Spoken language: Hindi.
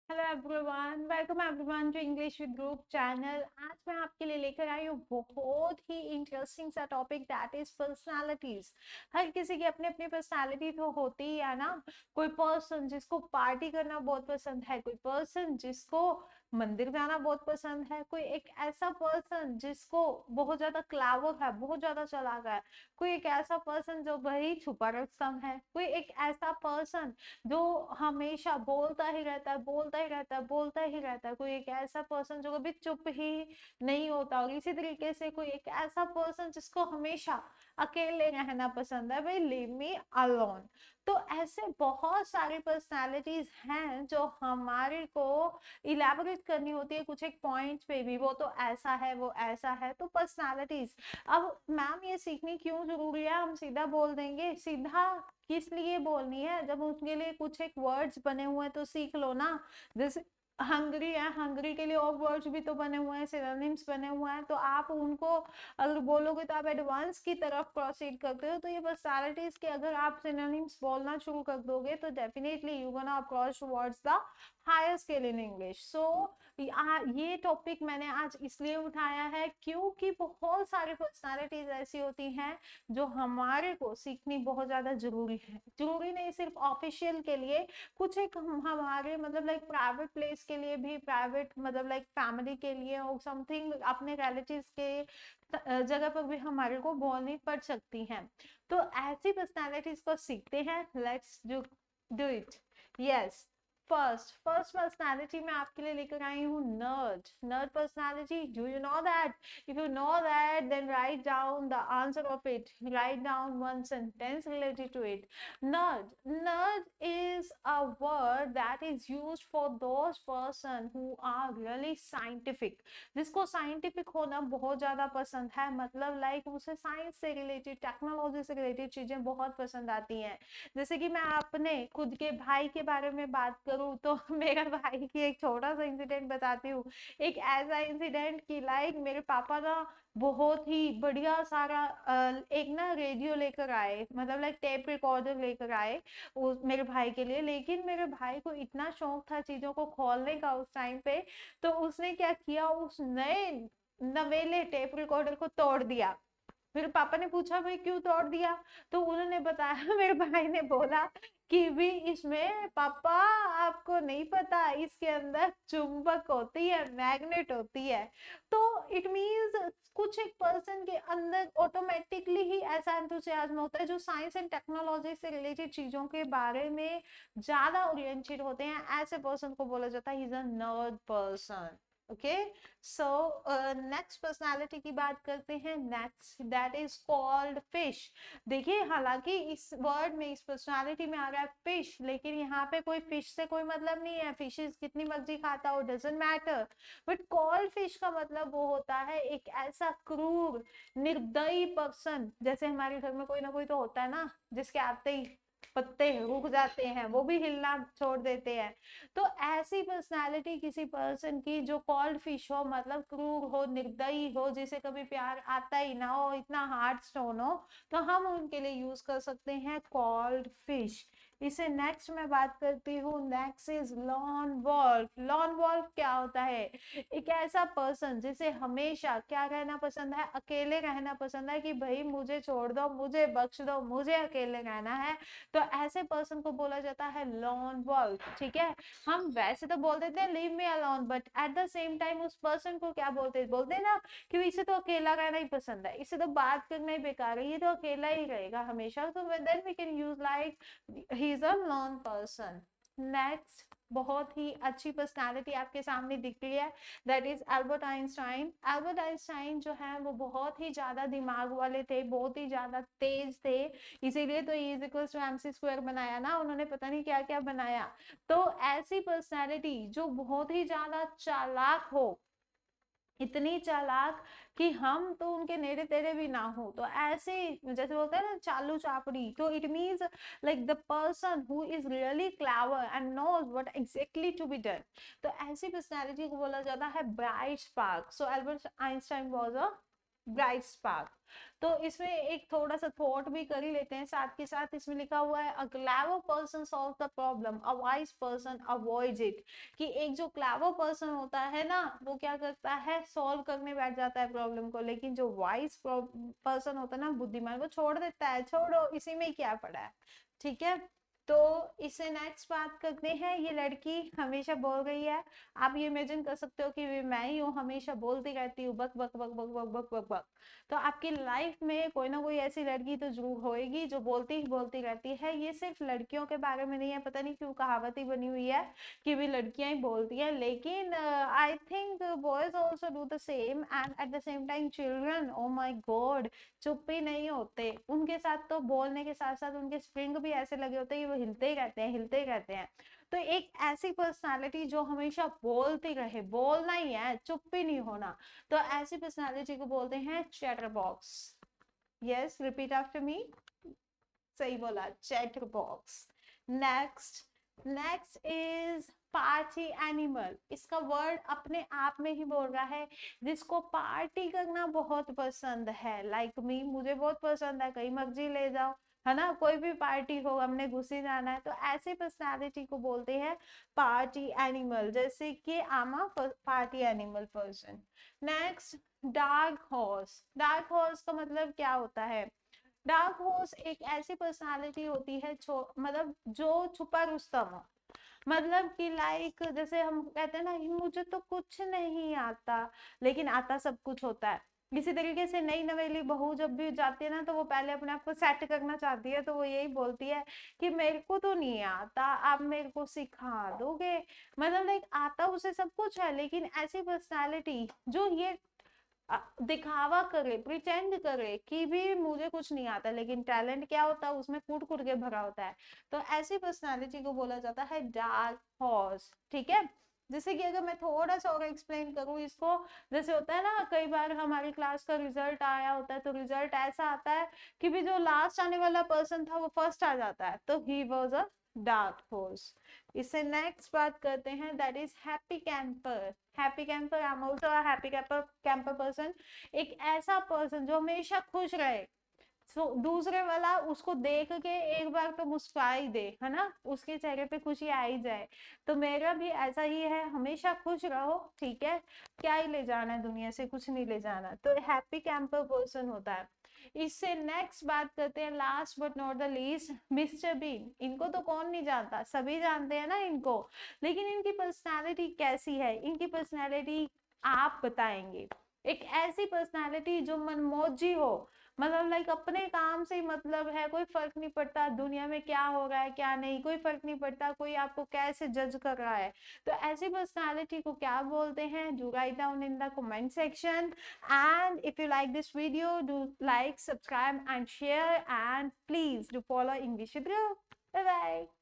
Hello everyone, welcome everyone to English with group channel. आज मैं आपके लिए लेकर आई हूँ बहुत ही इंटरेस्टिंग सा टॉपिक, दैट इज पर्सनालिटीज। हर किसी की अपनी अपनी पर्सनालिटी तो होती ही है ना। कोई पर्सन जिसको पार्टी करना बहुत पसंद है, कोई पर्सन जिसको मंदिर जाना बहुत पसंद है, कोई एक ऐसा पर्सन जिसको बहुत ज्यादा क्लावर है, बहुत ज्यादा चालाक है, कोई एक ऐसा पर्सन जो भाई छुपा रुस्तम है, कोई एक ऐसा पर्सन जो हमेशा बोलता ही रहता है, बोलता ही रहता है, बोलता ही रहता है, कोई एक ऐसा पर्सन जो कभी चुप ही नहीं होता। और इसी तरीके से कोई एक ऐसा पर्सन जिसको हमेशा अकेले रहना पसंद है, भाई लीव मी अलोन। तो ऐसे बहुत सारी पर्सनालिटीज हैं जो हमारे को इलेबोरेट करनी होती है कुछ एक पॉइंट पे भी, वो तो ऐसा है, वो ऐसा है। तो पर्सनालिटीज, अब मैम ये सीखनी क्यों जरूरी है, हम सीधा बोल देंगे। सीधा किस लिए बोलनी है, जब उनके लिए कुछ एक वर्ड्स बने हुए हैं तो सीख लो ना। जैसे हंगरी है, हंगरी के लिए और वर्ड्स भी तो बने हुए हैं, सिनोनिम्स बने हुए हैं, तो आप उनको अगर बोलोगे तो आप एडवांस की तरफ प्रोसीड करते हो। तो ये पर्सनालिटीज के अगर आप सिनोनिम्स बोलना शुरू कर दोगे तो definitely you gonna approach towards the higher scale in English. So ये टॉपिक मैंने आज इसलिए उठाया है क्योंकि बहुत सारी पर्सनालिटीज ऐसी होती हैं जो हमारे को सीखनी बहुत ज्यादा जरूरी है। जरूरी नहीं सिर्फ ऑफिशियल के लिए, कुछ एक हमारे मतलब लाइक प्राइवेट प्लेस के लिए भी, प्राइवेट मतलब लाइक फैमिली के लिए और समथिंग अपने रिलेटिव्स के जगह पर भी हमारे को बोलनी पड़ सकती हैं। तो ऐसी पर्सनालिटीज को सीखते हैं, let's do it. Yes, first personality मैं आपके लिए लेकर आई हूँ nerd. Nerd personality, do you know that? If you know that then write down the answer of it, write down one sentence related to it. Nerd is a word that is used for those person who are really scientific, जिसको साइंटिफिक होना बहुत ज्यादा पसंद है, मतलब लाइक उसे साइंस से रिलेटेड, टेक्नोलॉजी से रिलेटेड चीजें बहुत पसंद आती हैं। जैसे कि मैं अपने खुद के भाई के बारे में बात करूं तो मेरा भाई की एक छोटा सा इंसिडेंट बताती हूँ। एक ऐसा इंसिडेंट कि लाइक मेरे पापा ना बहुत ही बढ़िया सारा एक ना रेडियो लेकर आए, मतलब लाइक टेप रिकॉर्डर लेकर आए मेरे भाई के लिए। लेकिन मेरे भाई को इतना शौक था चीजों को खोलने का उस टाइम पे, तो उसने क्या किया, उस नए नवेले टेप रिकॉर्डर को तोड़ दिया। मेरे पापा ने पूछा भाई क्यों तोड़ दिया, तो उन्होंने बताया मेरे भाई ने बोला कि भी इसमें पापा आपको नहीं पता, इसके अंदर चुंबक होती है, मैग्नेट होती है। तो इट मींस कुछ एक पर्सन के अंदर ऑटोमेटिकली ही ऐसा एंथुसियाज्म होता है जो साइंस एंड टेक्नोलॉजी से रिलेटेड चीजों के बारे में ज्यादा ओरिएंटेड होते हैं। ऐसे पर्सन को बोला जाता है ही is a nerd person. Okay, so next personality की बात करते हैं। Next that is called fish. देखिए हालांकि इस वर्ड में, इस पर्सनालिटी में आ रहा है फिश, लेकिन यहाँ पे कोई फिश से कोई मतलब नहीं है, फिशेस कितनी मर्जी खाता हो, doesn't matter. But called fish का मतलब वो होता है एक ऐसा क्रूर निर्दयी पर्सन। जैसे हमारे घर में कोई ना कोई तो होता है ना जिसके आते ही पत्ते रुक जाते हैं, वो भी हिलना छोड़ देते हैं। तो ऐसी पर्सनालिटी किसी पर्सन की जो कॉल्ड फिश हो, मतलब क्रूर हो, निर्दयी हो, जिसे कभी प्यार आता ही ना हो, इतना हार्ड स्टोन हो, तो हम उनके लिए यूज कर सकते हैं कॉल्ड फिश। इसे नेक्स्ट में बात करती हूँ। Next is lone wolf. Lone wolf क्या होता है? एक ऐसा पर्सन जिसे हमेशा क्या रहना पसंद है, अकेले रहना पसंद है, कि भाई मुझे छोड़ दो, मुझे बख्श दो, मुझे अकेले रहना है। तो ऐसे पर्सन को बोला जाता है लॉन वॉल्फ। ठीक है, हम वैसे तो बोल देते हैं leave me alone, but at the same time उस पर्सन को क्या बोलते हैं, बोलते हैं ना कि इसे तो अकेला रहना ही पसंद है, इसे तो बात करना ही बेकार है, ये तो अकेला ही रहेगा हमेशा। तो then we can use like he is a lone person. Next बहुत ही अच्छी पर्सनालिटी आपके सामने दिख रही है, that is Albert Einstein. Albert Einstein जो है वो बहुत ही ज्यादा दिमाग वाले थे, बहुत ही ज्यादा तेज थे, इसीलिए तो E equals to MC square बनाया ना उन्होंने, पता नहीं क्या क्या बनाया। तो ऐसी पर्सनालिटी जो बहुत ही ज्यादा चालाक हो, इतनी चालाक कि हम तो उनके नेड़े तेड़े भी ना हो, तो ऐसे जैसे बोलते हैं ना चालू चापड़ी, तो it means like the person who is really clever and knows what exactly to be done. तो ऐसी पर्सनालिटी को बोला जाता है bright spark. So Albert Einstein was a bright spark. तो इसमें एक थोड़ा सा थॉट भी कर ही लेते हैं साथ के साथ। इसमें लिखा हुआ है, a clever person solve the problem, a wise person avoids it. कि एक जो क्लेवर पर्सन होता है ना, वो क्या करता है, सॉल्व करने बैठ जाता है प्रॉब्लम को, लेकिन जो वाइज पर्सन होता है ना, बुद्धिमान, वो छोड़ देता है, छोड़ो इसी में क्या पड़ा है, ठीक है। तो इससे नेक्स्ट बात करते हैं, ये लड़की हमेशा बोल रही है। आप ये इमेजिन कर सकते हो कि मैं ही हूँ, हमेशा बोलती रहती हूँ, बक बक बक बक बक बक बक बक। तो आपकी लाइफ में कोई ना कोई ऐसी लड़की तो जरूर होएगी जो बोलती ही बोलती रहती है। ये सिर्फ लड़कियों के बारे में नहीं है, पता नहीं क्यों कहावत ही बनी हुई है कि भी लड़कियां ही बोलती हैं, लेकिन I think boys also do the same and at the same time children, oh my God, चुप ही नहीं होते। उनके साथ तो बोलने के साथ साथ उनके स्प्रिंग भी ऐसे लगे होते हैं कि वो हिलते ही रहते हैं, हिलते ही रहते हैं। तो एक ऐसी पर्सनालिटी जो हमेशा बोलती रहे, बोलना ही है, चुप ही नहीं होना, तो ऐसी पर्सनालिटी को बोलते हैं chatter box. Yes, repeat after me. सही बोला, chatter box. Next, next is party animal. इसका वर्ड अपने आप में ही बोल रहा है, जिसको पार्टी करना बहुत पसंद है। लाइक मी, मुझे बहुत पसंद है, कहीं मर्जी ले जाओ, है ना, कोई भी पार्टी हो, हमने घुसी जाना है। तो ऐसी पर्सनालिटी को बोलते हैं पार्टी एनिमल, जैसे कि आमा party animal person. Next, dark horse. Dark horse का मतलब क्या होता है? डार्क हॉर्स एक ऐसी पर्सनालिटी होती है मतलब जो छुपा रुस्तम हो। मतलब कि लाइक जैसे हम कहते हैं ना, मुझे तो कुछ नहीं आता, लेकिन आता सब कुछ होता है। इसी तरीके से नई नवेली बहू जब भी जाती है ना, तो वो पहले अपने आप को सेट करना चाहती है, तो वो यही बोलती है कि मेरे को तो नहीं आता, आप मेरे को सिखा दोगे। मतलब लाइक आता उसे सब कुछ है, लेकिन ऐसी पर्सनालिटी जो ये दिखावा करे, प्रिटेंड करे कि भी मुझे कुछ नहीं आता, लेकिन टैलेंट क्या होता है उसमें कूट कूट के भरा होता है। तो ऐसी पर्सनालिटी को बोला जाता है डार्क हॉर्स, ठीक है। जैसे कि अगर मैं थोड़ा सा और एक्सप्लेन करूँ इसको, जैसे होता है ना, कई बार हमारी क्लास का रिजल्ट आया होता है, तो रिजल्ट ऐसा आता है कि भी जो लास्ट आने वाला पर्सन था वो फर्स्ट आ जाता है, तो he was a dark horse. इससे नेक्स्ट बात करते हैं, that is happy camper. Happy camper, I am also a happy camper person. एक ऐसा पर्सन जो हमेशा खुश रहे, दूसरे वाला उसको देख के एक बार तो मुस्कुरा ही दे, है ना, उसके चेहरे पे खुशी आ ही जाए। तो मेरा भी ऐसा ही है, हमेशा खुश रहो, ठीक है, क्या ही ले जाना है दुनिया से, कुछ नहीं ले जाना। तो हैप्पी कैंपर पर्सन होता है। इससे नेक्स्ट बात करते हैं, last but not the least, Mister Bean. इनको तो कौन नहीं जानता, सभी जानते हैं ना इनको, लेकिन इनकी पर्सनालिटी कैसी है, इनकी पर्सनालिटी आप बताएंगे। एक ऐसी पर्सनालिटी जो मनमौजी हो, मतलब लाइक अपने काम से ही मतलब है, कोई फर्क नहीं पड़ता दुनिया में क्या हो रहा है क्या नहीं, कोई फर्क नहीं पड़ता कोई आपको कैसे जज कर रहा है। तो ऐसी पर्सनालिटी को क्या बोलते हैं? Do write down in the comment section, and if you like this video, do like, subscribe and share, and please do follow English with Group. Bye bye.